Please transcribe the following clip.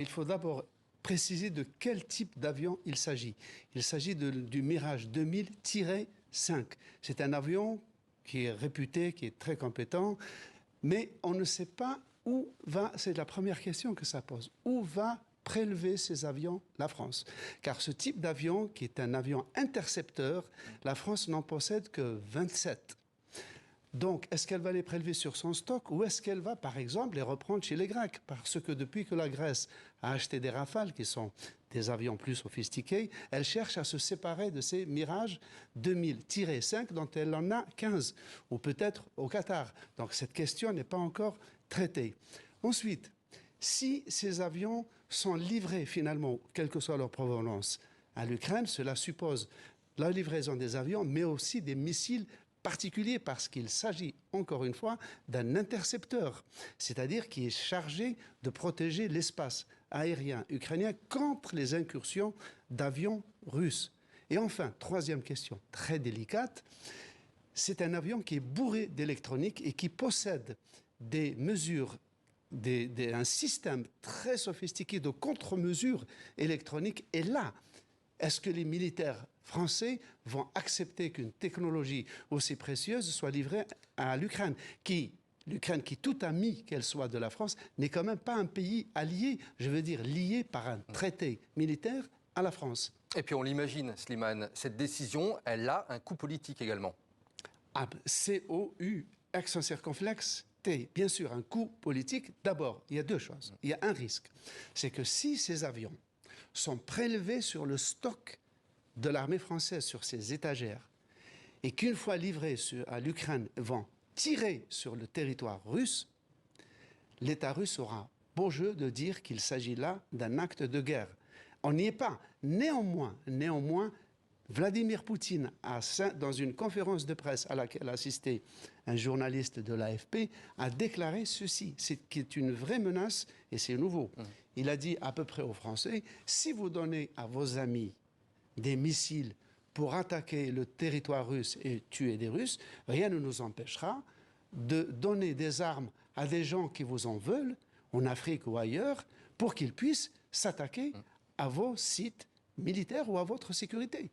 Il faut d'abord préciser de quel type d'avion il s'agit. Il s'agit du Mirage 2000-5. C'est un avion qui est réputé, qui est très compétent, mais on ne sait pas où va, c'est la première question que ça pose, où va prélever ces avions la France. Car ce type d'avion, qui est un avion intercepteur, la France n'en possède que 27. Donc, est-ce qu'elle va les prélever sur son stock ou est-ce qu'elle va, par exemple, les reprendre chez les Grecs? Parce que depuis que la Grèce a acheté des Rafales, qui sont des avions plus sophistiqués, elle cherche à se séparer de ces Mirage 2000-5 dont elle en a 15, ou peut-être au Qatar. Donc, cette question n'est pas encore traitée. Ensuite, si ces avions sont livrés finalement, quelle que soit leur provenance, à l'Ukraine, cela suppose la livraison des avions, mais aussi des missiles particulier parce qu'il s'agit, encore une fois, d'un intercepteur, c'est-à-dire qui est chargé de protéger l'espace aérien ukrainien contre les incursions d'avions russes. Et enfin, troisième question, très délicate, c'est un avion qui est bourré d'électronique et qui possède des mesures, un système très sophistiqué de contre-mesures électroniques. Et là, est-ce que les militaires français vont accepter qu'une technologie aussi précieuse soit livrée à l'Ukraine L'Ukraine qui, tout ami qu'elle soit de la France, n'est quand même pas un pays allié, je veux dire lié par un traité militaire à la France. Et puis on l'imagine, Slimane, cette décision, elle a un coût politique également. COU, accent circonflexe, T. Bien sûr, un coût politique. D'abord, il y a deux choses. Il y a un risque. C'est que si ces avions sont prélevés sur le stock de l'armée française, sur ses étagères, et qu'une fois livrés à l'Ukraine, vont tirer sur le territoire russe, l'État russe aura beau jeu de dire qu'il s'agit là d'un acte de guerre. On n'y est pas. Néanmoins, Vladimir Poutine, dans une conférence de presse à laquelle assistait un journaliste de l'AFP, a déclaré ceci, qui est une vraie menace et c'est nouveau. Il a dit à peu près aux Français, si vous donnez à vos amis des missiles pour attaquer le territoire russe et tuer des Russes, rien ne nous empêchera de donner des armes à des gens qui vous en veulent, en Afrique ou ailleurs, pour qu'ils puissent s'attaquer à vos sites militaires ou à votre sécurité.